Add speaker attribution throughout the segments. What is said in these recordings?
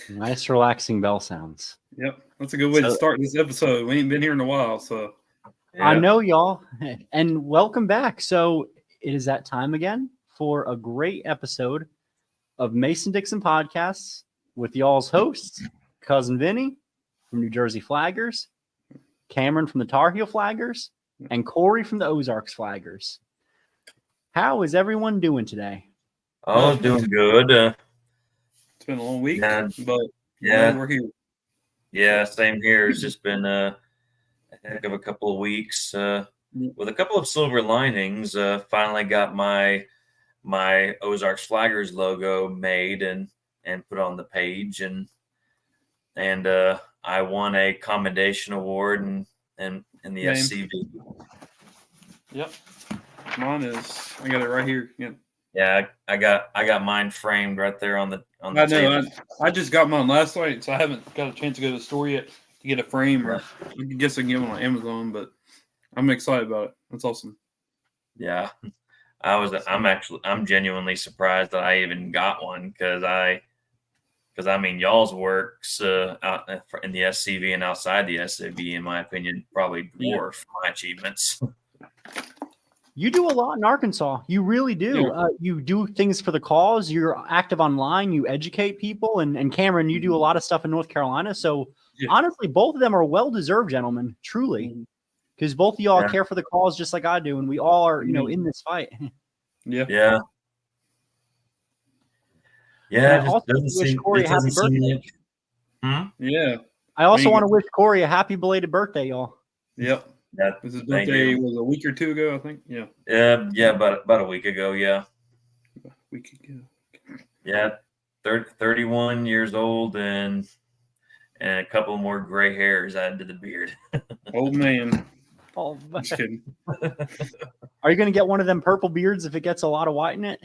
Speaker 1: Nice, relaxing bell sounds.
Speaker 2: Yep, that's a good way to start this episode. We ain't been here in a while, so.
Speaker 1: Yeah. I know, y'all, and welcome back. So it is that time again for a great episode of Mason Dixon Podcasts with y'all's hosts, Cousin Vinny from New Jersey Flaggers, Cameron from the Tar Heel Flaggers, and Corey from the Ozarks Flaggers. How is everyone doing today?
Speaker 3: Oh, doing good.
Speaker 2: It's been a long week,
Speaker 3: but
Speaker 2: we're here.
Speaker 3: Yeah, same here. It's just been a heck of a couple of weeks with a couple of silver linings. Finally got my Ozarks Flaggers logo made and put on the page, and I won a commendation award in the SCV.
Speaker 2: Yep, mine is. I got it right here.
Speaker 3: Yeah, I got mine framed right there on the
Speaker 2: table. I just got mine last night, so I haven't got a chance to go to the store yet to get a frame. Or I guess I can get one on Amazon, but I'm excited about it. That's awesome.
Speaker 3: Yeah, I'm genuinely surprised that I even got one because I mean y'all's works out in the SCV and outside the SCV, in my opinion, probably dwarf my achievements.
Speaker 1: You do a lot in Arkansas. You really do.
Speaker 2: Yeah.
Speaker 1: You do things for the cause. You're active online. You educate people. And Cameron, you do a lot of stuff in North Carolina. So honestly, both of them are well-deserved, gentlemen, truly. Because both of y'all care for the cause just like I do. And we all are, in this fight.
Speaker 2: Yeah.
Speaker 3: Yeah. Yeah.
Speaker 1: I also wish Corey a happy birthday.
Speaker 2: Yeah.
Speaker 1: I also want to wish Corey a happy belated birthday, y'all.
Speaker 2: Yep. His birthday was a week or two ago, I think. Yeah.
Speaker 3: Yeah, about a week ago. Yeah.
Speaker 2: A week ago.
Speaker 3: Yeah, 31 years old and a couple more gray hairs added to the beard.
Speaker 2: Old man.
Speaker 1: Oh,
Speaker 2: just kidding.
Speaker 1: Are you going to get one of them purple beards if it gets a lot of white in it?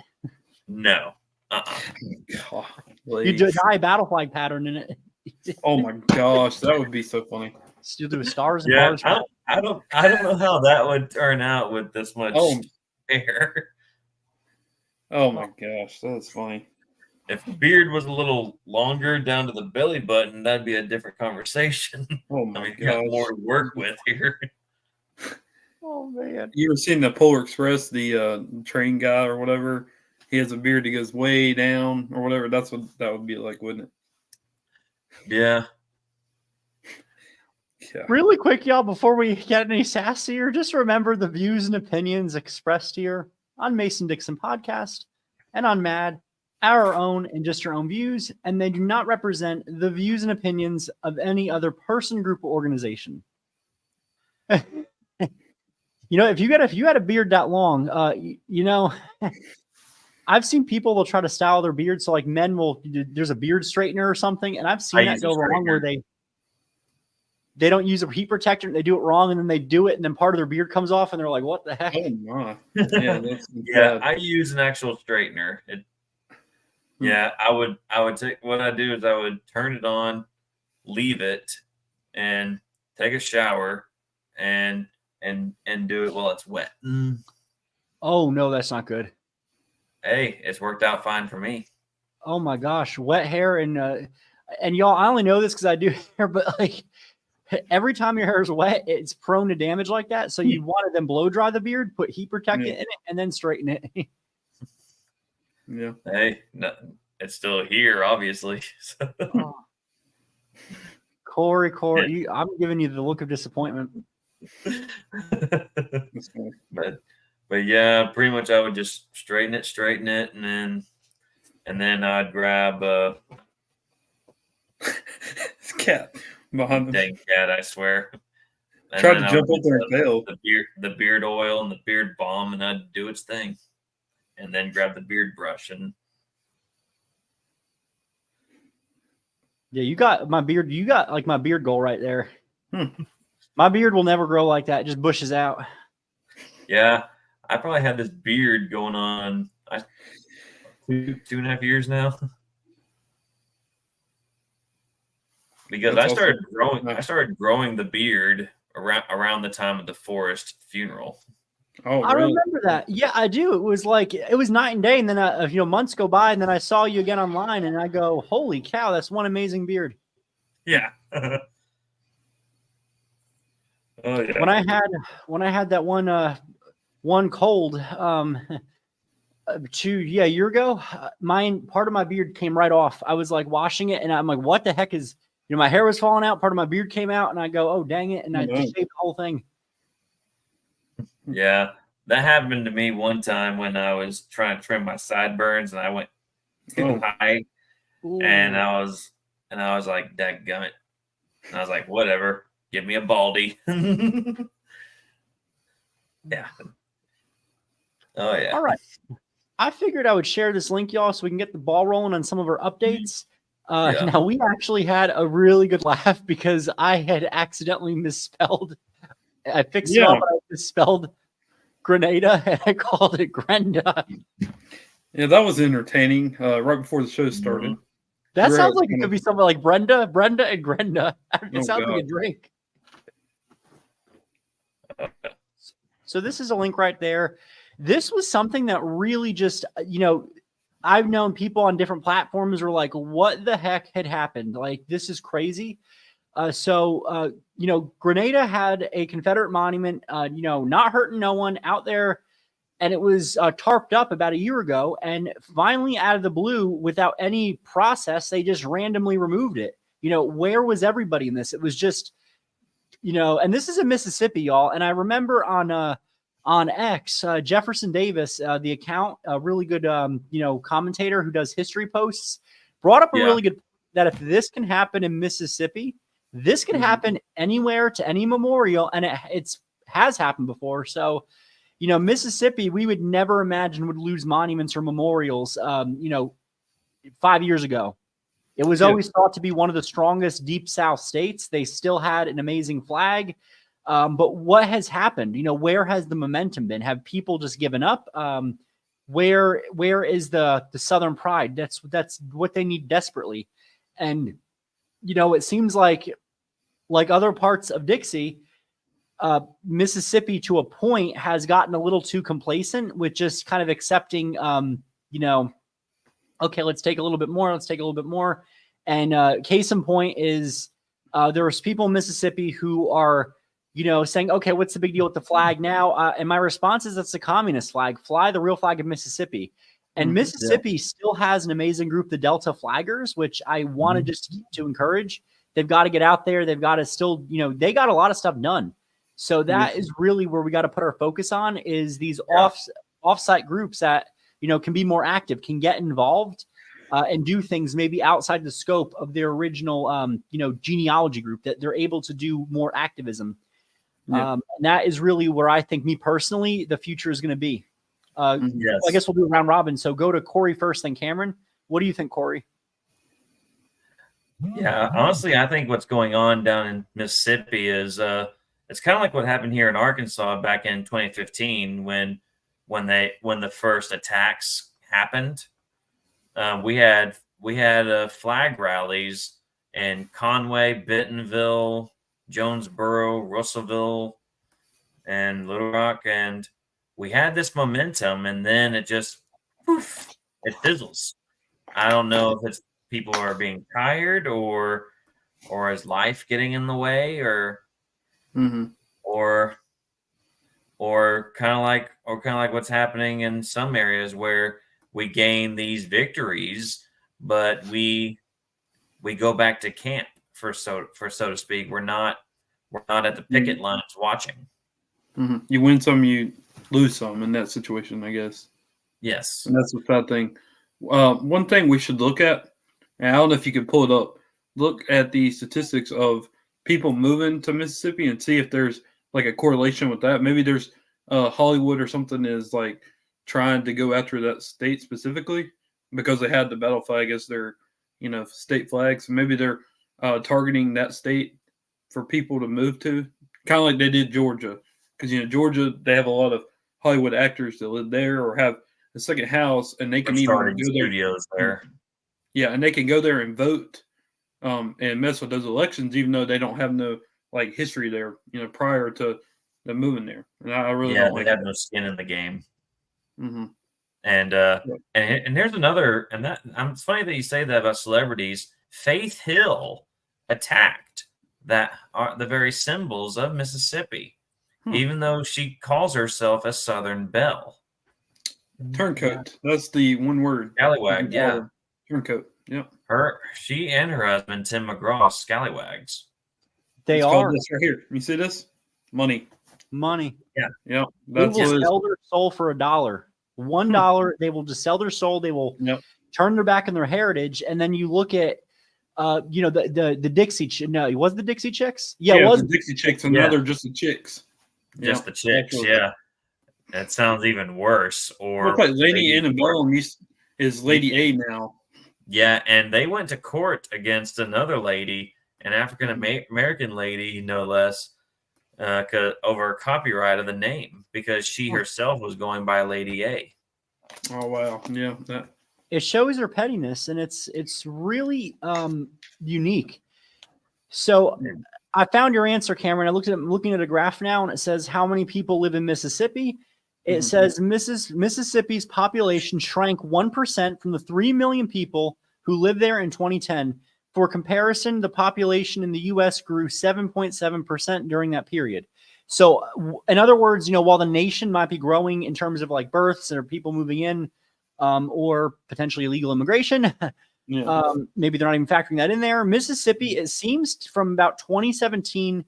Speaker 3: No.
Speaker 2: God,
Speaker 1: you do a dye battle flag pattern in it.
Speaker 2: Oh my gosh, that would be so funny.
Speaker 1: Still do stars and bars.
Speaker 3: I don't know how that would turn out with this much hair.
Speaker 2: Oh my gosh, that's funny.
Speaker 3: If the beard was a little longer down to the belly button, that'd be a different conversation.
Speaker 2: Oh my
Speaker 3: gosh. You got more to work with here.
Speaker 1: Oh man.
Speaker 2: You ever seen the Polar Express, the train guy or whatever? He has a beard that goes way down or whatever. That's what that would be like, wouldn't it?
Speaker 3: Yeah.
Speaker 1: Yeah. Really quick, y'all, before we get any sassier, just remember the views and opinions expressed here on Mason Dixon Podcast and on MAD are our own and just your own views, and they do not represent the views and opinions of any other person, group, or organization. If you had a beard that long, I've seen people will try to style their beard. So like men there's a beard straightener or something. And I've seen that go wrong where they don't use a heat protector and they do it wrong. And then they do it. And then part of their beard comes off and they're like, what the heck?
Speaker 2: Oh my. Yeah.
Speaker 3: Yeah. I use an actual straightener. I would take, what I do is I would turn it on, leave it and take a shower and do it while it's wet.
Speaker 1: Oh no, that's not good.
Speaker 3: Hey, it's worked out fine for me.
Speaker 1: Oh my gosh, wet hair and y'all, I only know this because I do hair, but like every time your hair is wet, it's prone to damage like that. So you want to then blow dry the beard, put heat protectant in it, and then straighten it.
Speaker 2: Yeah.
Speaker 3: Hey, no, it's still here, obviously.
Speaker 1: Corey, I'm giving you the look of disappointment.
Speaker 3: But yeah, pretty much I would just straighten it, and then I'd grab
Speaker 2: cat behind the
Speaker 3: dang cat, I swear.
Speaker 2: Tried to jump up there and fail.
Speaker 3: The beard oil and the beard balm, and I'd do its thing, and then grab the beard brush and.
Speaker 1: Yeah, you got my beard. You got like my beard goal right there. My beard will never grow like that. It just bushes out.
Speaker 3: Yeah. I probably had this beard going on 2.5 years now. Because I started growing the beard around the time of the Forrest funeral.
Speaker 2: Oh,
Speaker 1: I
Speaker 2: really?
Speaker 1: remember that. Yeah, I do. It was night and day, and then months go by, and then I saw you again online, and I go, "Holy cow, that's one amazing beard."
Speaker 3: Yeah. Oh yeah.
Speaker 1: When I had that one cold a year ago, part of my beard came right off. I was like washing it, and I'm like, "What the heck is?" My hair was falling out. Part of my beard came out, and I go, "Oh dang it!" And I just shaved the whole thing.
Speaker 3: Yeah, that happened to me one time when I was trying to trim my sideburns, and I went too high, and I was like, "Dadgummit!" And I was like, "Whatever, give me a baldy." Yeah. Oh yeah.
Speaker 1: All right. I figured I would share this link, y'all, so we can get the ball rolling on some of our updates.
Speaker 3: Yeah.
Speaker 1: Now, we actually had a really good laugh because I had accidentally misspelled. I fixed it all, but I misspelled Grenada, and I called it Grenda.
Speaker 2: Yeah, that was entertaining right before the show started.
Speaker 1: That sounds like it could be something like Brenda, and Grenda. It sounds
Speaker 2: God.
Speaker 1: like a drink. So this is a link right there. This was something that really just, I've known people on different platforms were like, what the heck had happened? Like, this is crazy. Grenada had a Confederate monument, not hurting no one out there. And it was tarped up about a year ago. And finally, out of the blue, without any process, they just randomly removed it. Where was everybody in this? It was just, and this is in Mississippi, y'all. And I remember on X, Jefferson Davis, the account, a really good, commentator who does history posts, brought up a really good that if this can happen in Mississippi, this can happen anywhere to any memorial, and it has happened before. So, Mississippi, we would never imagine would lose monuments or memorials. 5 years ago, it was always thought to be one of the strongest Deep South states. They still had an amazing flag. But what has happened? Where has the momentum been? Have people just given up? Where is the Southern pride? That's what they need desperately. And, it seems like other parts of Dixie, Mississippi to a point has gotten a little too complacent with just kind of accepting, okay, let's take a little bit more. Let's take a little bit more. And case in point is there was people in Mississippi who are, saying, okay, what's the big deal with the flag now? And my response is that's the communist flag. Fly the real flag of Mississippi. And Mississippi still has an amazing group, the Delta Flaggers, which I wanted just to encourage. They've got to get out there. They've got to still, they got a lot of stuff done. So that is really where we got to put our focus on is these offsite groups that, can be more active, can get involved and do things maybe outside the scope of their original, genealogy group, that they're able to do more activism. And that is really where I think, me personally, the future is going to be. I guess we'll do a round robin. So go to Corey first, then Cameron. What do you think, Corey?
Speaker 3: Yeah, honestly, I think what's going on down in Mississippi is it's kind of like what happened here in Arkansas back in 2015 when the first attacks happened. We had flag rallies in Conway, Bentonville, Jonesboro, Russellville, and Little Rock, and we had this momentum, and then it just it fizzles. I don't know if it's people are being tired or is life getting in the way or kind of like what's happening in some areas where we gain these victories, but we go back to camp for so to speak. We're not at the picket lines watching.
Speaker 2: You win some, you lose some in that situation, I guess.
Speaker 3: Yes.
Speaker 2: And that's the bad thing. One thing we should look at, and I don't know if you can pull it up, look at the statistics of people moving to Mississippi and see if there's like a correlation with that. Maybe there's Hollywood or something is like trying to go after that state specifically because they had the battle flag as their, state flag. So maybe they're targeting that state for people to move to, kind of like they did Georgia. Because, Georgia, they have a lot of Hollywood actors that live there or have a second house, and they can even go
Speaker 3: studios there.
Speaker 2: Yeah, and they can go there and vote and mess with those elections, even though they don't have no history there, prior to that move in there, and I really
Speaker 3: Yeah,
Speaker 2: don't
Speaker 3: they
Speaker 2: like
Speaker 3: have
Speaker 2: it.
Speaker 3: no skin in the game.
Speaker 2: Mm-hmm.
Speaker 3: And here's another, and that it's funny that you say that about celebrities. Faith Hill attacked that are the very symbols of Mississippi, even though she calls herself a Southern Belle.
Speaker 2: Turncoat. That's the one word.
Speaker 3: Scallywag, yeah.
Speaker 2: Turncoat. Yep.
Speaker 3: She and her husband Tim McGraw scallywags.
Speaker 1: They
Speaker 2: It's
Speaker 1: are
Speaker 2: called this right here. You see this? Money.
Speaker 1: money.
Speaker 2: Yep.
Speaker 1: They
Speaker 2: That's
Speaker 1: will
Speaker 2: what it is.
Speaker 1: sell their soul for $1. $1, they will just sell their soul. They will turn their back on their heritage. And then you look at, the Dixie. No, it was the Dixie Chicks. Yeah, it was
Speaker 2: the Dixie Chicks, and now they're just the Chicks.
Speaker 3: Just the Chicks. Yeah, that sounds even worse. Or
Speaker 2: looks like Lady Annabelle is Lady A now.
Speaker 3: Yeah, and they went to court against another lady, an African American lady, no less, over copyright of the name because she herself was going by Lady A.
Speaker 2: Oh wow, yeah.
Speaker 1: It shows her pettiness, and it's really unique. So I found your answer, Cameron. I'm looking at a graph now, and it says how many people live in Mississippi. It says Mississippi's population shrank 1% from the 3 million people who lived there in 2010. For comparison, the population in the U.S. grew 7.7% during that period. So, in other words, while the nation might be growing in terms of like births or people moving in, or potentially illegal immigration, maybe they're not even factoring that in there. Mississippi, it seems from about 2014,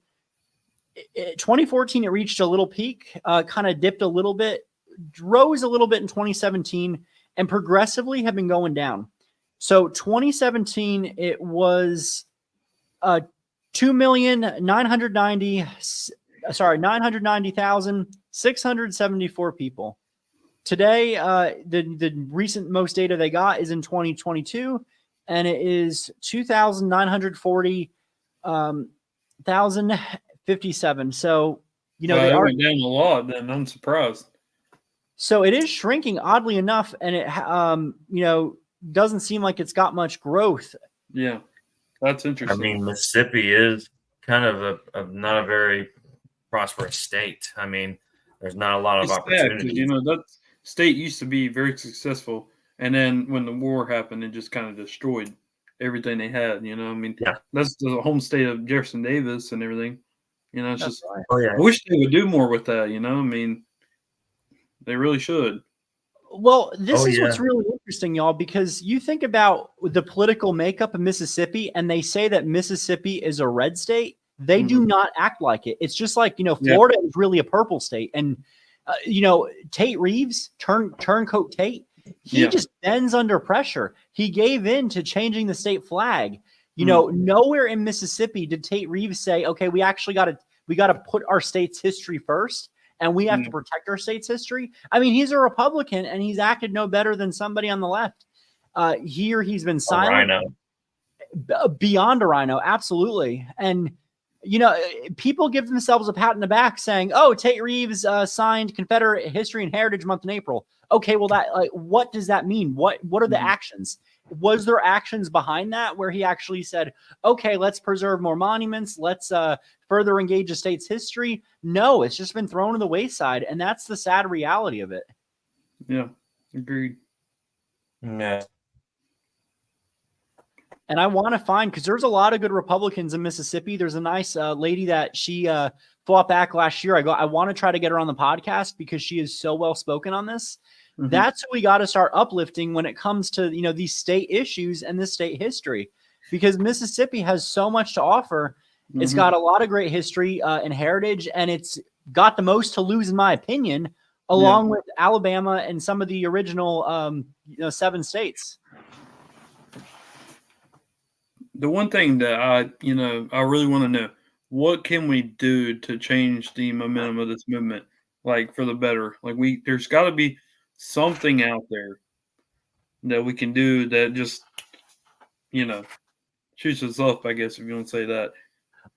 Speaker 1: it reached a little peak, kind of dipped a little bit, rose a little bit in 2017, and progressively have been going down. So 2017, it was 990,674 people. Today, the recent most data they got is in 2022, and it is 2,940,057. So, they
Speaker 2: went down a lot. Then I'm surprised.
Speaker 1: So it is shrinking, oddly enough, and it doesn't seem like it's got much growth.
Speaker 2: Yeah, that's interesting.
Speaker 3: I mean, Mississippi is kind of not a very prosperous state. I mean, there's not a lot of opportunities.
Speaker 2: That state used to be very successful, and then when the war happened, it just kind of destroyed everything they had. That's the home state of Jefferson Davis and everything. It's that's just. Right. I wish they would do more with that. They really should.
Speaker 1: Well, this is what's really interesting, y'all, because you think about the political makeup of Mississippi, and they say that Mississippi is a red state. They do not act like it. It's just like, Florida is really a purple state. And, Tate Reeves, turncoat Tate, he just bends under pressure. He gave in to changing the state flag. Nowhere in Mississippi did Tate Reeves say, okay, we actually got to put our state's history first. And we have to protect our state's history. I mean, he's a Republican, and he's acted no better than somebody on the left. Here, he's been silent. Beyond a rhino, absolutely. And, people give themselves a pat in the back saying, oh, Tate Reeves signed Confederate History and Heritage Month in April. Okay, well, what does that mean? What are the actions? Was there actions behind that where he actually said, okay, let's preserve more monuments. Let's further engage the state's history? No, it's just been thrown to the wayside. And that's the sad reality of it.
Speaker 2: Yeah, agreed.
Speaker 3: Yeah.
Speaker 1: And I want to find, because there's a lot of good Republicans in Mississippi. There's a nice lady that she fought back last year. I want to try to get her on the podcast because she is so well spoken on this. That's who we got to start uplifting when it comes to, these state issues and this state history, because Mississippi has so much to offer. It's got a lot of great history and heritage, and it's got the most to lose, in my opinion, along with Alabama and some of the original 7 states.
Speaker 2: The one thing that I really want to know, what can we do to change the momentum of this movement, like for the better? Like there's got to be something out there that we can do that just, shoots us up, I guess, if you want to say that.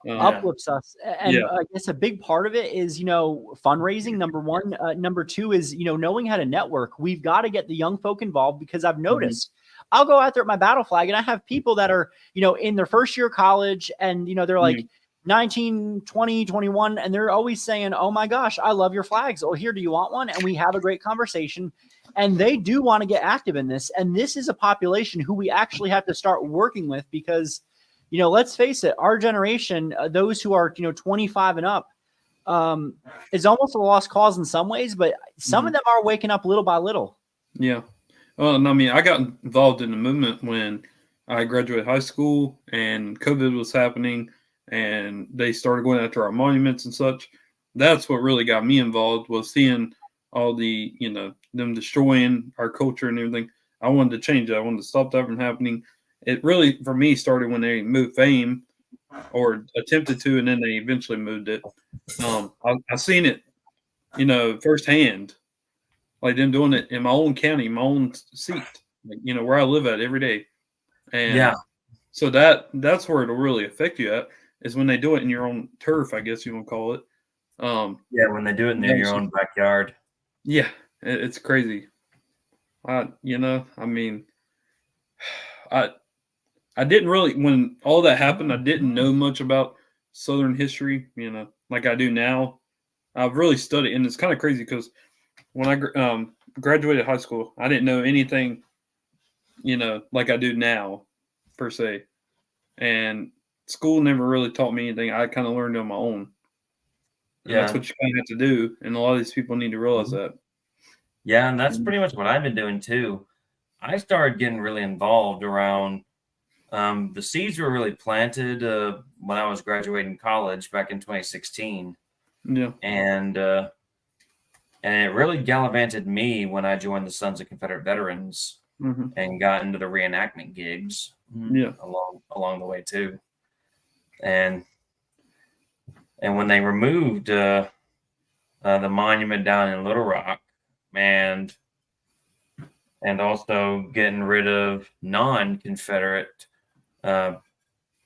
Speaker 1: Uplifts us. And I guess a big part of it is, fundraising, number one. Number two is, knowing how to network. We've got to get the young folk involved, because I've noticed I'll go out there at my battle flag and I have people that are, in their first year of college, and, they're like, 19, 20, 21, and they're always saying, oh my gosh, I love your flags. Oh, here, do you want one? And we have a great conversation. And they do want to get active in this. And this is a population who we actually have to start working with because, let's face it, our generation, those who are, 25 and up, is almost a lost cause in some ways, but some of them are waking up little by little.
Speaker 2: Yeah. Well, and I mean, I got involved in the movement when I graduated high school and COVID was happening and they started going after our monuments and such. That's what really got me involved, was seeing all the, them destroying our culture and everything. I wanted to change it. I wanted to stop that from happening. It really, for me, started when they moved Fame, or attempted to, and then they eventually moved it. I seen it, firsthand, like them doing it in my own county, my own seat, where I live at every day. And so that's where it'll really affect you at, is when they do it in your own turf, I guess you want to call it.
Speaker 3: When they do it in your own backyard.
Speaker 2: Yeah, it's crazy. I mean, I didn't really, when all that happened, I didn't know much about Southern history, like I do now. I've really studied, and it's kind of crazy because when I graduated high school, I didn't know anything, like I do now, per se. And school never really taught me anything. I kind of learned on my own. And that's what you kind of have to do, and a lot of these people need to realize that.
Speaker 3: Yeah, and that's pretty much what I've been doing too. I started getting really involved around. The seeds were really planted when I was graduating college back in 2016.
Speaker 2: Yeah,
Speaker 3: and it really gallivanted me when I joined the Sons of Confederate Veterans and got into the reenactment gigs. Along the way too, and when they removed the monument down in Little Rock, and also getting rid of non-Confederate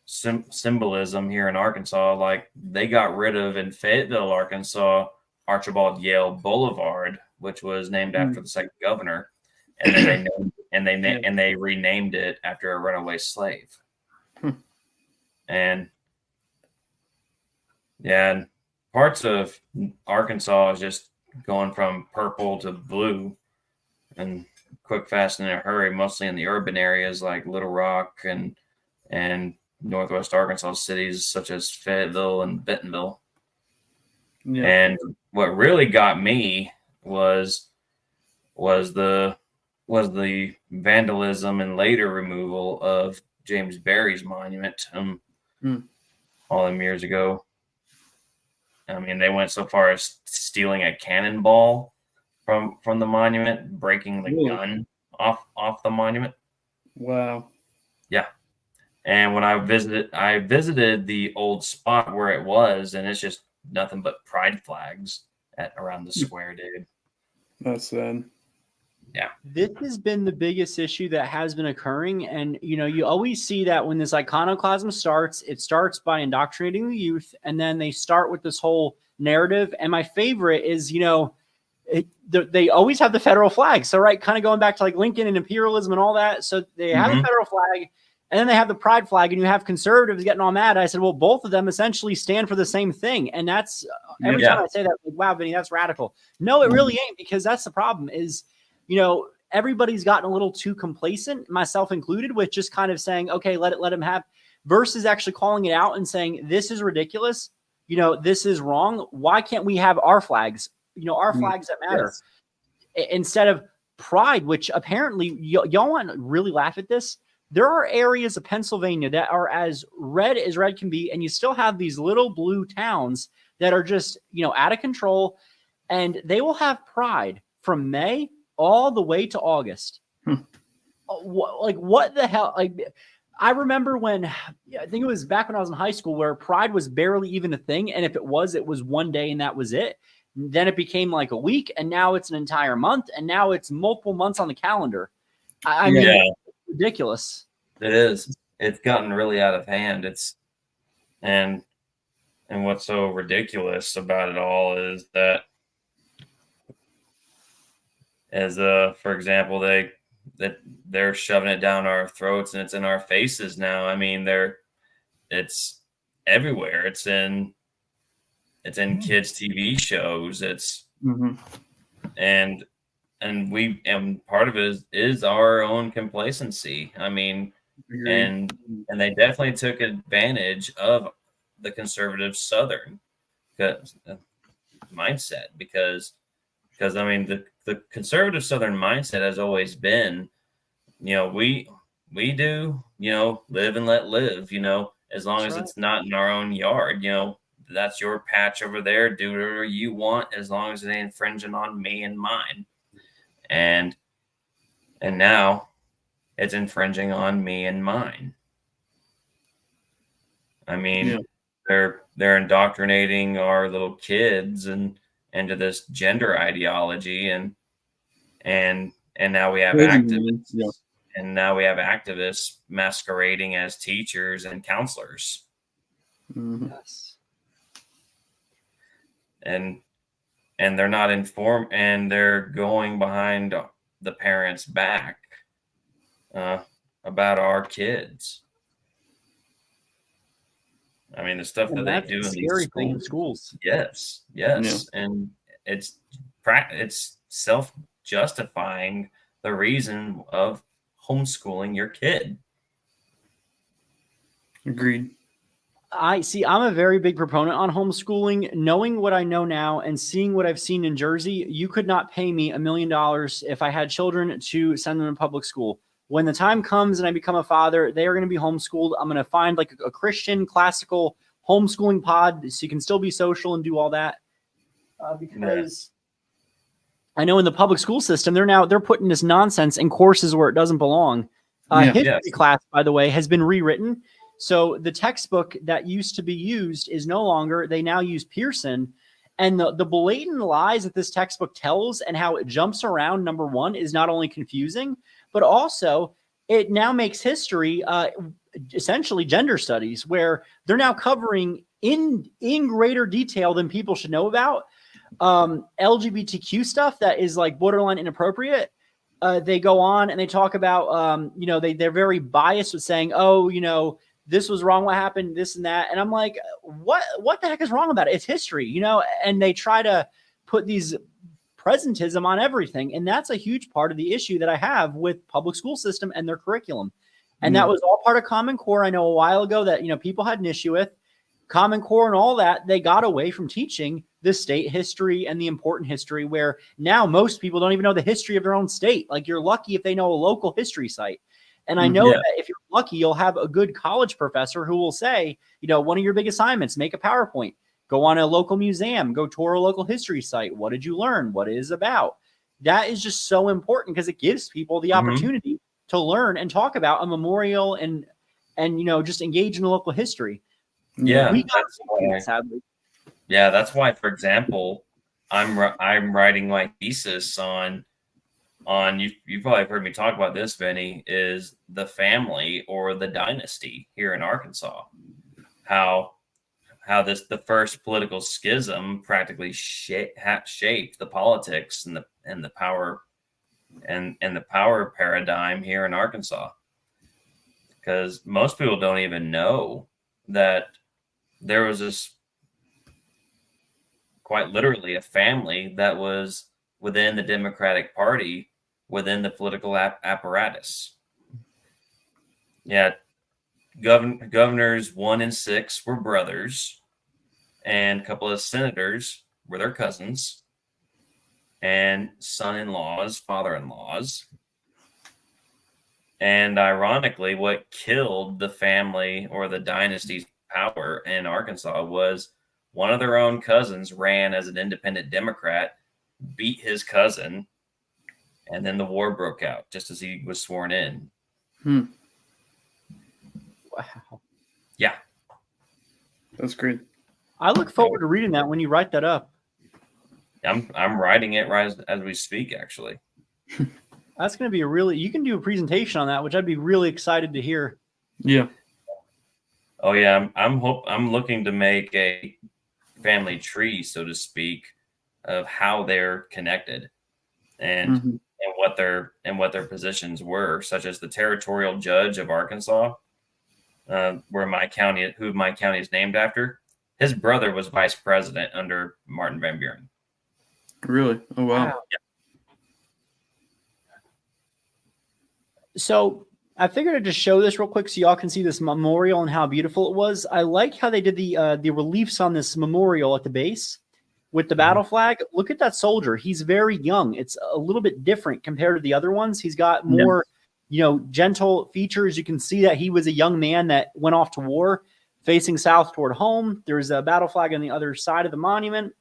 Speaker 3: symbolism here in Arkansas, like they got rid of in Fayetteville, Arkansas, Archibald Yale Boulevard, which was named after the second governor, and then they renamed it after a runaway slave. And parts of Arkansas is just going from purple to blue and quick, fast, and in a hurry, mostly in the urban areas like Little Rock and Northwest Arkansas cities such as Fayetteville and Bentonville. Yeah. And what really got me was the vandalism and later removal of James Berry's monument all them years ago. I mean, they went so far as stealing a cannonball from the monument, breaking the gun off the monument.
Speaker 2: Wow.
Speaker 3: Yeah. And when I visited the old spot where it was, and it's just nothing but pride flags around the square, dude.
Speaker 2: That's sad.
Speaker 3: Yeah.
Speaker 1: This has been the biggest issue that has been occurring. And, you always see that when this iconoclasm starts, it starts by indoctrinating the youth, and then they start with this whole narrative. And my favorite is, they always have the federal flag. So, right, kind of going back to like Lincoln and imperialism and all that. So they have the federal flag, and then they have the pride flag, and you have conservatives getting all mad. I said, well, both of them essentially stand for the same thing. And that's every time I say that, like, wow, Vinny, that's radical. No, it really ain't, because that's the problem is, everybody's gotten a little too complacent, myself included, with just kind of saying, okay, let him have, versus actually calling it out and saying, this is ridiculous. This is wrong. Why can't we have our flags? Our flags that matter, instead of pride, which apparently y'all want to really laugh at this. There are areas of Pennsylvania that are as red can be, and you still have these little blue towns that are just, out of control, and they will have pride from May all the way to August. What the hell? Like, I remember when, I think it was back when I was in high school, where pride was barely even a thing, and if it was one day and that was it. Then it became like a week, and now it's an entire month, and now it's multiple months on the calendar. I mean, it's ridiculous.
Speaker 3: It is. It's gotten really out of hand. And what's so ridiculous about it all is that, for example, they're shoving it down our throats and it's in our faces now. I mean, everywhere. It's in kids' TV shows. It's and part of it is our own complacency. I mean, and they definitely took advantage of the conservative Southern mindset because I mean the conservative Southern mindset has always been, we do, live and let live, as long as it's not in our own yard, that's your patch over there. Do whatever you want as long as it ain't infringing on me and mine. And now it's infringing on me and mine. I mean, they're indoctrinating our little kids and into this gender ideology, and now we have activists, and now we have activists masquerading as teachers and counselors.
Speaker 1: Yes.
Speaker 3: And they're not informed, and they're going behind the parents' back about our kids. I mean, the stuff that they do in these
Speaker 1: schools.
Speaker 3: Yes. And it's self-justifying the reason of homeschooling your kid.
Speaker 2: Agreed.
Speaker 1: I'm a very big proponent on homeschooling. Knowing what I know now and seeing what I've seen in Jersey, you could not pay me $1 million if I had children to send them to public school. When the time comes and I become a father, they are going to be homeschooled. I'm going to find like a Christian classical homeschooling pod so you can still be social and do all that. Because I know in the public school system, they're putting this nonsense in courses where it doesn't belong. History class, by the way, has been rewritten. So the textbook that used to be used is no longer. They now use Pearson. And the blatant lies that this textbook tells and how it jumps around, number one, is not only confusing, but also it now makes history essentially gender studies, where they're now covering in greater detail than people should know about LGBTQ stuff that is like borderline inappropriate. They go on and they talk about, they're very biased with saying, this was wrong, what happened, this and that. And I'm like, what the heck is wrong about it? It's history, and they try to put these presentism on everything. And that's a huge part of the issue that I have with public school system and their curriculum. And that was all part of Common Core. I know a while ago that, people had an issue with Common Core and all that. They got away from teaching the state history and the important history, where now most people don't even know the history of their own state. Like, you're lucky if they know a local history site. And I know that if you're lucky, you'll have a good college professor who will say, one of your big assignments, make a PowerPoint, go on a local museum, go tour a local history site. What did you learn? What it is about? That is just so important because it gives people the opportunity to learn and talk about a memorial and just engage in the local history.
Speaker 3: Yeah,
Speaker 1: sadly.
Speaker 3: Yeah, that's why, for example, I'm writing my thesis on you probably heard me talk about this, Vinny, is the family or the dynasty here in Arkansas. How the first political schism practically shaped the politics and the power and the power paradigm here in Arkansas. Because most people don't even know that there was this quite literally a family that was within the Democratic Party, within the political apparatus. Yeah, governors 1 and 6 were brothers, and a couple of senators were their cousins, and son-in-laws, father-in-laws. And ironically, what killed the family or the dynasty's power in Arkansas was one of their own cousins ran as an independent Democrat, beat his cousin, and then the war broke out just as he was sworn in.
Speaker 1: Wow.
Speaker 3: Yeah.
Speaker 2: That's great.
Speaker 1: I look forward to reading that when you write that up.
Speaker 3: I'm writing it right as we speak, actually.
Speaker 1: That's going to be you can do a presentation on that, which I'd be really excited to hear.
Speaker 2: Yeah.
Speaker 3: Oh yeah. I'm looking to make a family tree, so to speak, of how they're connected and what their positions were, such as the territorial judge of Arkansas. who my county is named after. His brother was vice president under Martin Van Buren.
Speaker 2: Really? Oh wow.
Speaker 3: Yeah.
Speaker 1: So I figured I'd just show this real quick so y'all can see this memorial and how beautiful it was. I like how they did the reliefs on this memorial at the base with the battle flag. Look at that soldier. He's very young. It's a little bit different compared to the other ones. He's got more, gentle features. You can see that he was a young man that went off to war facing south toward home. There's a battle flag on the other side of the monument.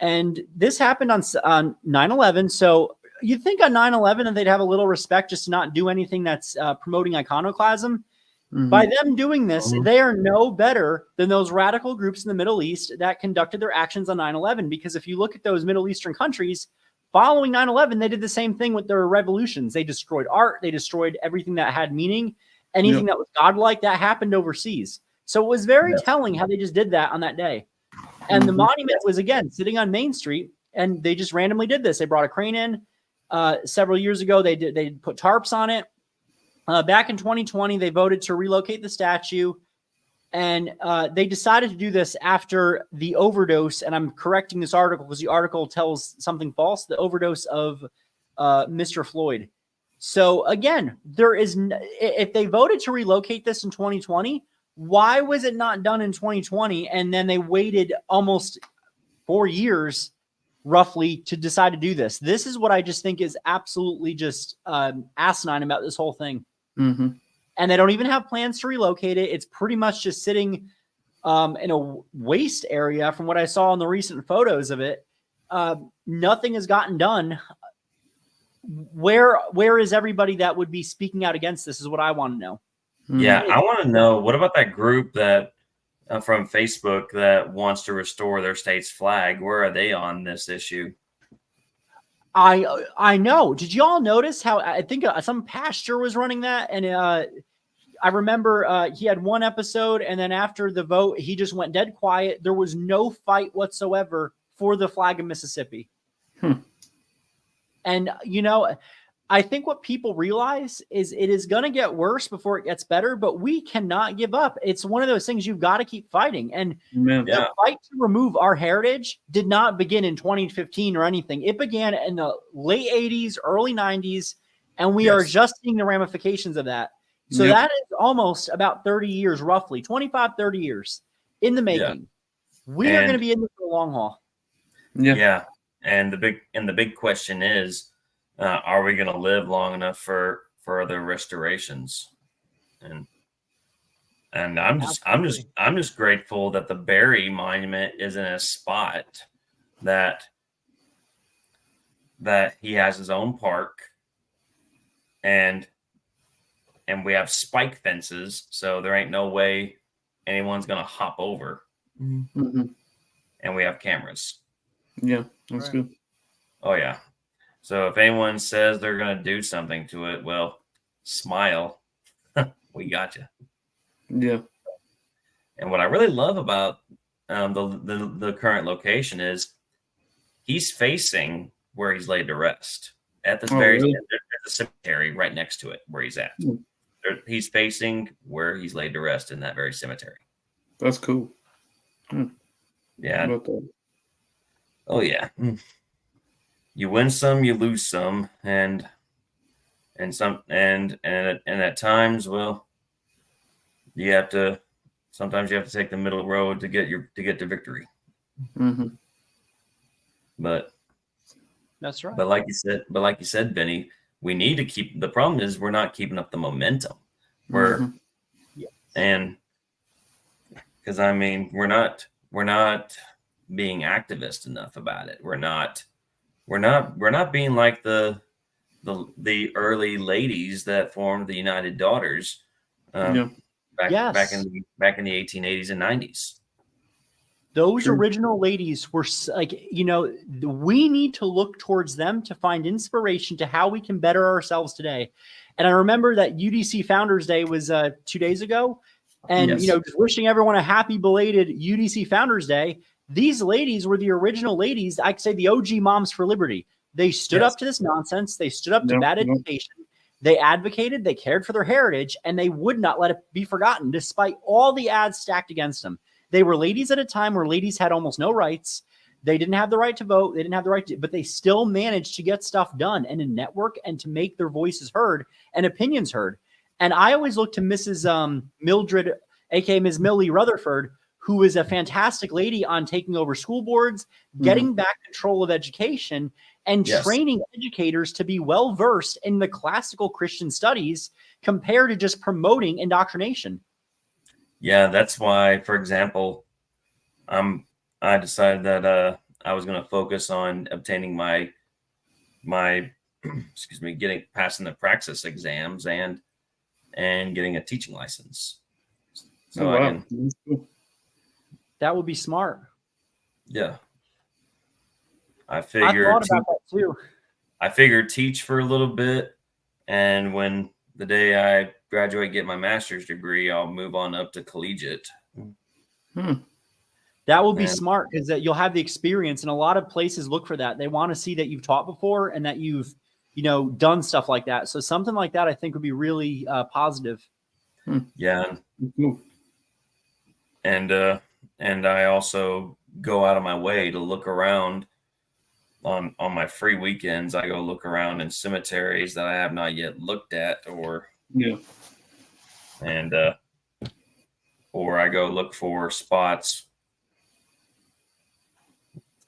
Speaker 1: And this happened on 9/11. So you'd think on 9/11 that they'd have a little respect just to not do anything that's promoting iconoclasm. Mm-hmm. By them doing this, they are no better than those radical groups in the Middle East that conducted their actions on 9/11. Because if you look at those Middle Eastern countries, following 9/11, they did the same thing with their revolutions. They destroyed art. They destroyed everything that had meaning. Anything that was godlike, that happened overseas. So it was very telling how they just did that on that day. And the monument was, again, sitting on Main Street, and they just randomly did this. They brought a crane in. Several years ago, they put tarps on it. Back in 2020, they voted to relocate the statue, and they decided to do this after the overdose. And I'm correcting this article because the article tells something false. The overdose of Mr. Floyd. So again, if they voted to relocate this in 2020, why was it not done in 2020? And then they waited almost 4 years roughly to decide to do this. This is what I just think is absolutely just asinine about this whole thing. Mm-hmm. And they don't even have plans to relocate it. It's pretty much just sitting in a waste area from what I saw in the recent photos of it. Nothing has gotten done. Where is everybody that would be speaking out against this is what I want to know.
Speaker 3: Yeah, I want to know, what about that group that from Facebook that wants to restore their state's flag? Where are they on this issue?
Speaker 1: I know. Did y'all notice how I think some pastor was running that? And I remember he had one episode, and then after the vote, he just went dead quiet. There was no fight whatsoever for the flag of Mississippi. And, I think what people realize is it is going to get worse before it gets better, but we cannot give up. It's one of those things you've got to keep fighting. And the fight to remove our heritage did not begin in 2015 or anything. It began in the late 80s, early 90s, and we are just seeing the ramifications of that. So that is almost about 30 years, roughly 25, 30 years in the making. We are going to be in this for the long haul.
Speaker 3: Yeah. And the big question is, are we going to live long enough for further restorations? And I'm just grateful that the Barry Monument is in a spot that he has his own park, and we have spike fences, so there ain't no way anyone's going to hop over. Mm-hmm. And we have cameras.
Speaker 2: Yeah, that's good.
Speaker 3: Oh yeah. So if anyone says they're going to do something to it, well, smile. We got you.
Speaker 2: Yeah.
Speaker 3: And what I really love about the current location is he's facing where he's laid to rest at this there's a cemetery right next to it where he's at. He's facing where he's laid to rest in that very cemetery.
Speaker 2: That's cool.
Speaker 3: Yeah. Oh yeah. You win some, you lose some, and at times, well, sometimes you have to take the middle road to get to victory. Mm-hmm. But
Speaker 1: that's right.
Speaker 3: But like you said, Benny, we need to keep. The problem is we're not keeping up the momentum. And because we're not being activist enough about it. We're not being like the early ladies that formed the United Daughters back in the 1880s and 90s.
Speaker 1: Those original ladies were like, we need to look towards them to find inspiration to how we can better ourselves today. And I remember that UDC Founders Day was 2 days ago, and just wishing everyone a happy belated UDC Founders Day. These ladies were the original ladies. I could say the OG moms for liberty. They stood up to this nonsense. They stood up to bad education. They advocated, they cared for their heritage, and they would not let it be forgotten, despite all the ads stacked against them. They were ladies at a time where ladies had almost no rights. They didn't have the right to vote. They didn't have the right to, but they still managed to get stuff done and to network and to make their voices heard and opinions heard. And I always look to Mrs. Mildred, aka Ms. Millie Rutherford, who is a fantastic lady on taking over school boards, getting back control of education, and training educators to be well-versed in the classical Christian studies compared to just promoting indoctrination.
Speaker 3: Yeah, that's why, for example, I decided that I was going to focus on obtaining my passing the praxis exams and getting a teaching license. So
Speaker 1: that would be smart.
Speaker 3: Yeah. I
Speaker 1: thought about that too.
Speaker 3: I figured teach for a little bit, and when the day I graduate, get my master's degree, I'll move on up to collegiate.
Speaker 1: That will be smart, because that you'll have the experience, and a lot of places look for that. They want to see that you've taught before and that you've, done stuff like that. So something like that, I think, would be really positive.
Speaker 3: Yeah. And I also go out of my way to look around on my free weekends. I go look around in cemeteries that I have not yet looked at, or I go look for spots.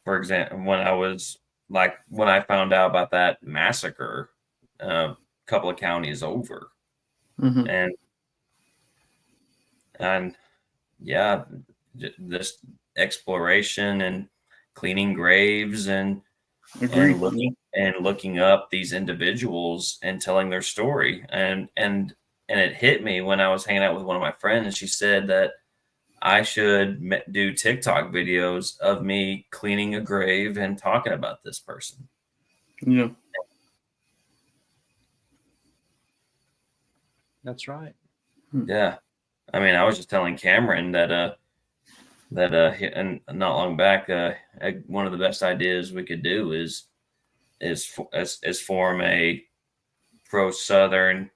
Speaker 3: For example, when I found out about that massacre, a couple of counties over, and this exploration and cleaning graves and looking up these individuals and telling their story. And it hit me when I was hanging out with one of my friends, and she said that I should do TikTok videos of me cleaning a grave and talking about this person.
Speaker 2: Yeah.
Speaker 1: That's right.
Speaker 3: Yeah. I mean, I was just telling Cameron that and not long back, one of the best ideas we could do is form a pro-Southern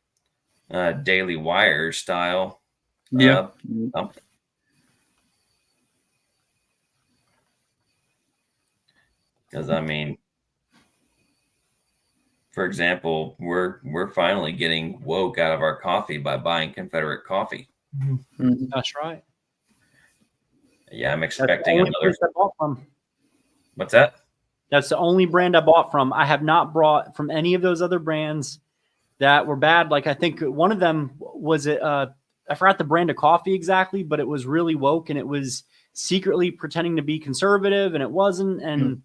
Speaker 3: Daily Wire style. Because I mean, for example, we're finally getting woke out of our coffee by buying Confederate coffee.
Speaker 1: That's right.
Speaker 3: Yeah, I'm expecting another. What's that?
Speaker 1: That's the only brand I bought from. I have not bought from any of those other brands that were bad. Like, I think one of them was I forgot the brand of coffee exactly, but it was really woke, and it was secretly pretending to be conservative, and it wasn't. And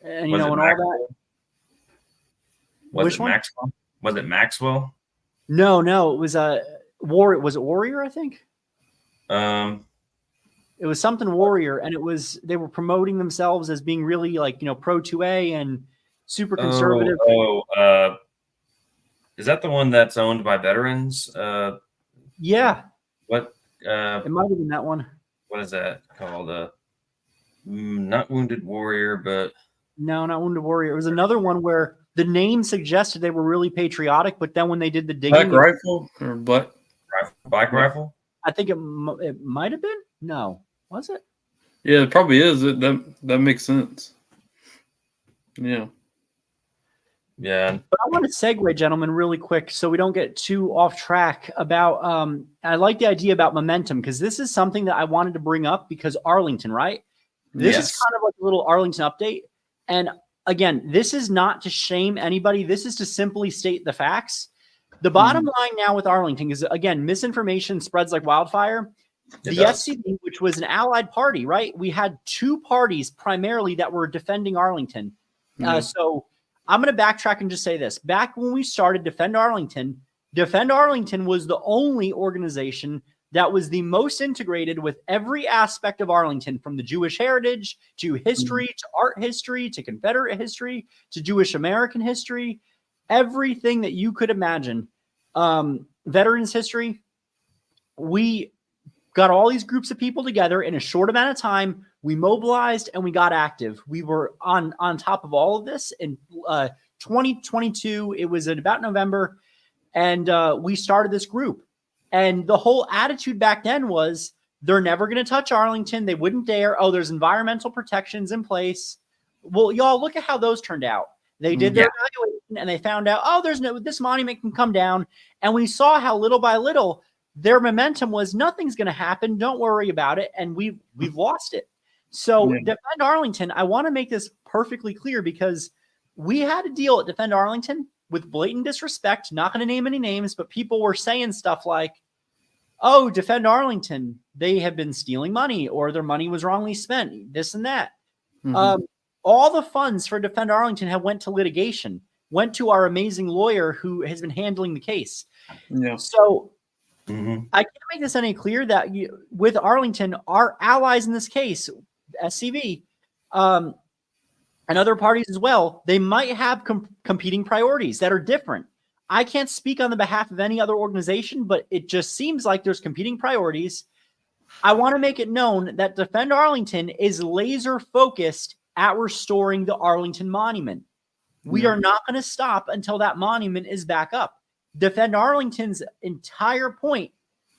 Speaker 1: and all that.
Speaker 3: Was it Maxwell? Was it Maxwell?
Speaker 1: No, it was Warrior. Was it Warrior? I think. It was something Warrior, and they were promoting themselves as being really pro 2A and super conservative.
Speaker 3: Is that the one that's owned by veterans?
Speaker 1: Yeah.
Speaker 3: What?
Speaker 1: It might have been that one.
Speaker 3: What is that called? Not Wounded Warrior, but
Speaker 1: no, not Wounded Warrior. It was another one where the name suggested they were really patriotic, but then when they did the digging,
Speaker 2: Black Rifle or
Speaker 3: Black Rifle.
Speaker 1: I think it might have been. No, was it?
Speaker 2: Yeah, it probably is. That makes sense. Yeah.
Speaker 3: Yeah.
Speaker 1: But I want to segue, gentlemen, really quick so we don't get too off track about I like the idea about momentum, because this is something that I wanted to bring up because Arlington, right? This is kind of like a little Arlington update. And again, this is not to shame anybody. This is to simply state the facts. The bottom line now with Arlington is, again, misinformation spreads like wildfire. The SCV, which was an allied party, right? We had two parties primarily that were defending Arlington. So I'm going to backtrack and just say this. Back when we started Defend Arlington was the only organization that was the most integrated with every aspect of Arlington, from the Jewish heritage to history, to art history, to Confederate history, to Jewish American history, everything that you could imagine. Veterans history. We got all these groups of people together in a short amount of time. We mobilized and we got active. We were on top of all of this in 2022. It was in about November. And we started this group. And the whole attitude back then was they're never going to touch Arlington. They wouldn't dare. Oh, there's environmental protections in place. Well, y'all, look at how those turned out. They did their evaluation and they found out, oh, this monument can come down. And we saw how little by little their momentum was nothing's going to happen. Don't worry about it. And we've lost it. So Defend Arlington, I want to make this perfectly clear because we had a deal at Defend Arlington with blatant disrespect, not going to name any names, but people were saying stuff like, oh, Defend Arlington, they have been stealing money or their money was wrongly spent, this and that. All the funds for Defend Arlington have went to litigation, went to our amazing lawyer who has been handling the case. So I can't make this any clear that with Arlington, our allies in this case, SCV, and other parties as well, they might have competing priorities that are different. I can't speak on the behalf of any other organization, but it just seems like there's competing priorities. I want to make it known that Defend Arlington is laser focused at restoring the Arlington Monument. We are not going to stop until that monument is back up. Defend Arlington's entire point,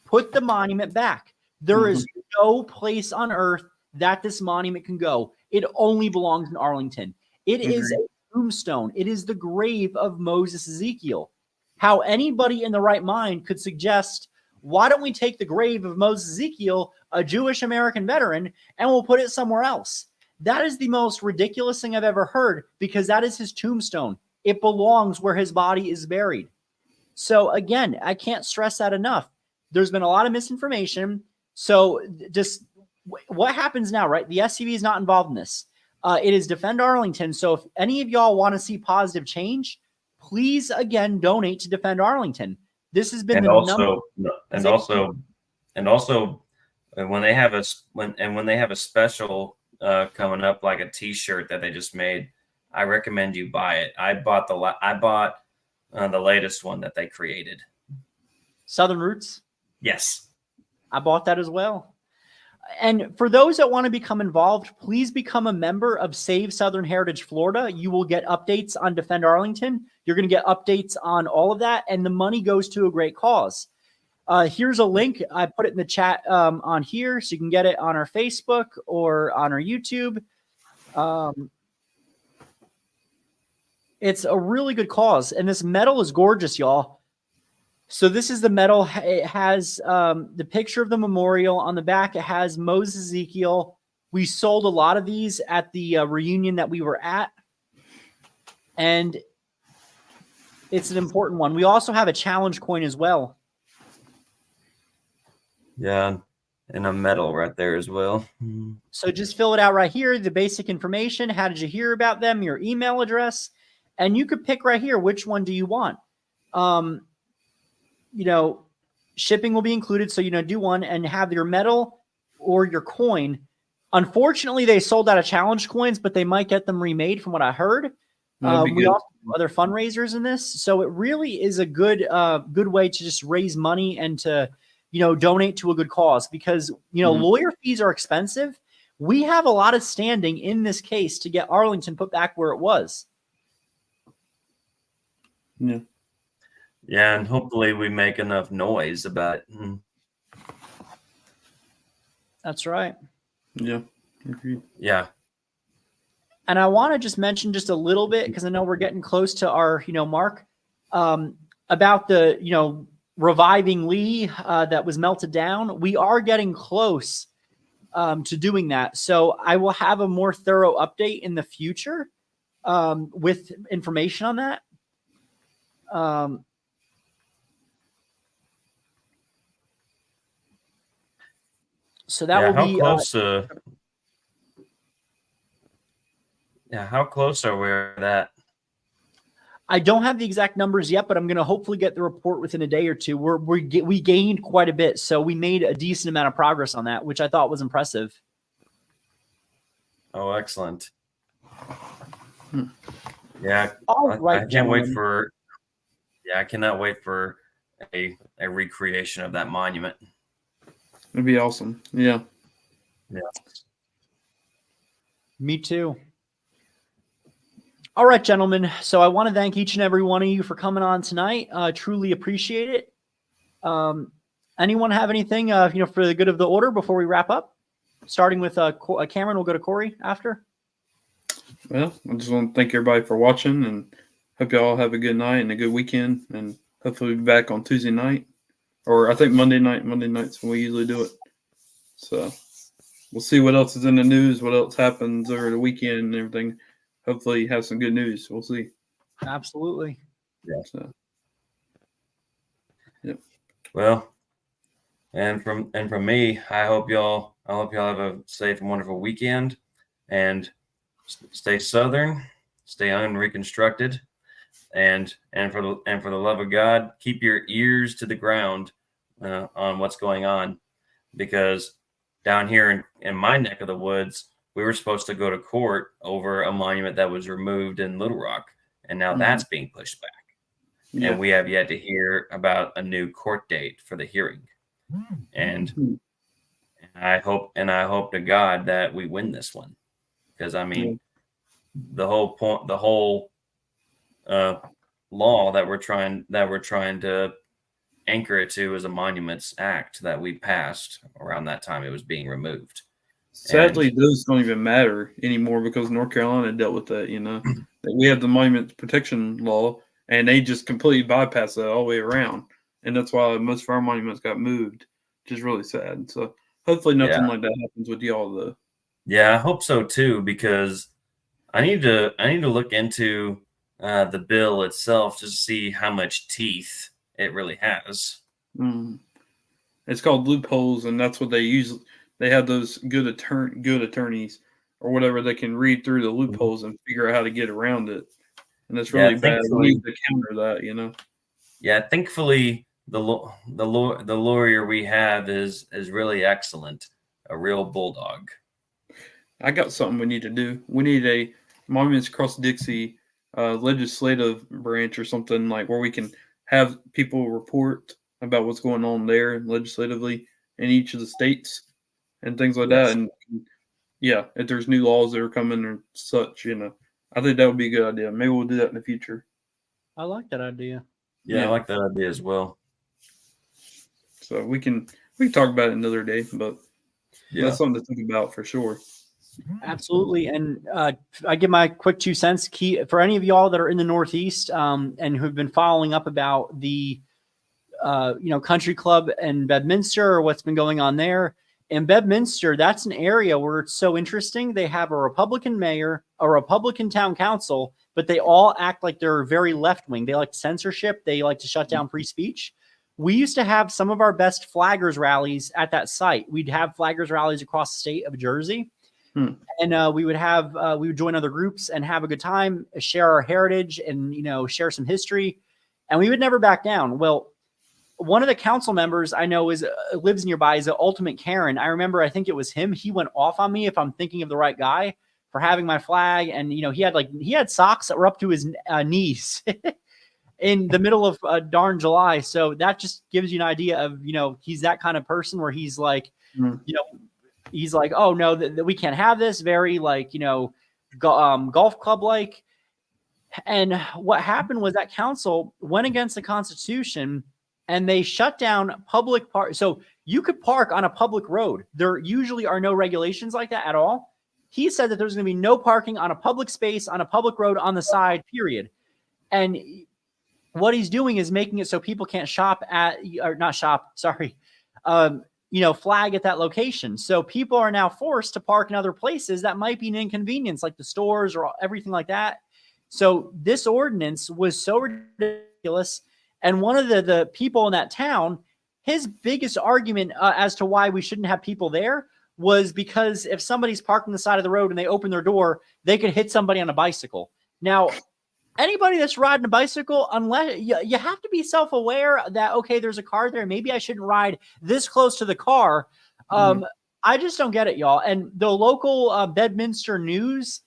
Speaker 1: put the monument back. There is no place on earth that this monument can go. It only belongs in Arlington. It is a tombstone. It is the grave of Moses Ezekiel. How anybody in the right mind could suggest, why don't we take the grave of Moses Ezekiel, a Jewish American veteran, and we'll put it somewhere else? That is the most ridiculous thing I've ever heard because that is his tombstone. It belongs where his body is buried. So again, I can't stress that enough. There's been a lot of misinformation. So just what happens now, right? The SCV is not involved in this. It is Defend Arlington. So if any of y'all want to see positive change, please again donate to Defend Arlington. This has been
Speaker 3: and also when they have a special coming up, like a T-shirt that they just made, I recommend you buy it. I bought the latest one that they created.
Speaker 1: Southern Roots.
Speaker 3: Yes,
Speaker 1: I bought that as well. And for those that want to become involved, please become a member of Save Southern Heritage Florida. You will get updates on Defend Arlington. You're going to get updates on all of that, and the money goes to a great cause. Here's a link. I put it in the chat on here, so you can get it on our Facebook or on our YouTube. It's a really good cause, and this medal is gorgeous, y'all. So this is the medal. It has the picture of the memorial on the back. It has Moses Ezekiel. We sold a lot of these at the reunion that we were at, and it's an important one. We also have a challenge coin as well.
Speaker 3: Yeah, and a medal right there as well.
Speaker 1: So just fill it out right here, the basic information. How did you hear about them? Your email address. And you could pick right here, which one do you want? Shipping will be included. So, do one and have your medal or your coin. Unfortunately, they sold out of challenge coins, but they might get them remade from what I heard. We also do other fundraisers in this. So it really is a good way to just raise money and to, donate to a good cause because, lawyer fees are expensive. We have a lot of standing in this case to get Arlington put back where it was.
Speaker 3: Yeah. Yeah, and hopefully we make enough noise about it.
Speaker 1: That's right.
Speaker 2: Yeah. Agreed.
Speaker 3: Yeah.
Speaker 1: And I want to just mention just a little bit, because I know we're getting close to our, mark, about the, reviving Lee that was melted down. We are getting close to doing that. So I will have a more thorough update in the future with information on that. So that will be
Speaker 3: close. How close are we to that?
Speaker 1: I don't have the exact numbers yet, but I'm going to hopefully get the report within a day or two. We gained quite a bit, so we made a decent amount of progress on that, which I thought was impressive.
Speaker 3: Oh, excellent! Yeah,
Speaker 1: I
Speaker 3: can't wait for. Yeah, I cannot wait for a recreation of that monument.
Speaker 2: It'd be awesome. Yeah.
Speaker 1: Me too. All right, gentlemen. So I want to thank each and every one of you for coming on tonight. Truly appreciate it. Anyone have anything, for the good of the order before we wrap up? Starting with Cameron, we'll go to Corey after.
Speaker 2: Well, I just want to thank everybody for watching, and hope y'all have a good night and a good weekend, and hopefully we'll be back on Tuesday night, or I think Monday night. Monday night's when we usually do it. So we'll see what else is in the news, what else happens over the weekend and everything. Hopefully have some good news. We'll see.
Speaker 1: Absolutely.
Speaker 3: Yeah.
Speaker 2: So, yep.
Speaker 3: Well, and from me, I hope y'all have a safe and wonderful weekend, and stay Southern, stay unreconstructed, and for the love of God, keep your ears to the ground on what's going on, because down here in my neck of the woods, we were supposed to go to court over a monument that was removed in Little Rock, and now that's being pushed back.
Speaker 2: Yeah.
Speaker 3: And we have yet to hear about a new court date for the hearing. And I hope to God that we win this one, because I mean, the whole law that we're trying to anchor it to is a Monuments Act that we passed around that time it was being removed.
Speaker 2: Sadly, those don't even matter anymore because North Carolina dealt with that. We have the Monument Protection Law, and they just completely bypassed that all the way around, and that's why most of our monuments got moved, which is really sad. So hopefully nothing like that happens with y'all, though.
Speaker 3: Yeah, I hope so too, because I need to look into the bill itself to see how much teeth it really has.
Speaker 2: It's called loopholes, and that's what they use. They have those good attorneys or whatever that can read through the loopholes and figure out how to get around it. And that's really bad. We need to counter that,
Speaker 3: Yeah, thankfully the lawyer we have is really excellent, a real bulldog.
Speaker 2: I got something we need to do. We need a Monuments Across Dixie legislative branch or something like where we can have people report about what's going on there legislatively in each of the states and things like that. And yeah, if there's new laws that are coming or such, I think that would be a good idea. Maybe we'll do that in the future.
Speaker 1: I like that idea.
Speaker 3: Yeah, I like that idea as well.
Speaker 2: So we can talk about it another day, but that's something to think about for sure.
Speaker 1: Absolutely. And I give my quick 2 cents. Key for any of y'all that are in the Northeast and who've been following up about the country club in Bedminster or what's been going on there. In Bedminster, that's an area where it's so interesting. They have a Republican mayor, a Republican town council, but they all act like they're very left-wing. They like censorship. They like to shut down free speech. We used to have some of our best flaggers rallies at that site. We'd have flaggers rallies across the state of Jersey. And we would join other groups and have a good time, share our heritage and, share some history. And we would never back down. Well, one of the council members I know lives nearby is an ultimate Karen. I remember, I think it was him. He went off on me, if I'm thinking of the right guy, for having my flag. And, he had socks that were up to his knees in the middle of darn July. So that just gives you an idea of, he's that kind of person where he's like, he's like, oh no, that we can't have this. Very golf club like. And what happened was that council went against the Constitution and they shut down public park. So you could park on a public road. There usually are no regulations like that at all. He said that there's going to be no parking on a public space, on a public road, on the side, period. And what he's doing is making it so people can't flag at that location. So people are now forced to park in other places that might be an inconvenience, like the stores or everything like that. So this ordinance was so ridiculous. And one of the people in that town, his biggest argument as to why we shouldn't have people there was because if somebody's parked on the side of the road and they open their door, they could hit somebody on a bicycle. Now, anybody that's riding a bicycle, unless you have to be self-aware that, okay, there's a car there. Maybe I shouldn't ride this close to the car. I just don't get it, y'all. And the local Bedminster News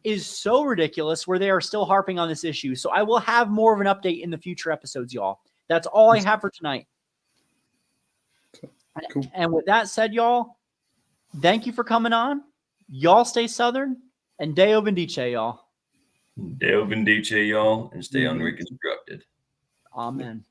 Speaker 1: is so ridiculous where they are still harping on this issue. So I will have more of an update in the future episodes, y'all. That's all I have for tonight. Cool. And with that said, y'all, thank you for coming on. Y'all stay Southern and Deo Vindice, y'all.
Speaker 3: Delve in detail, y'all, and stay unreconstructed.
Speaker 1: Amen.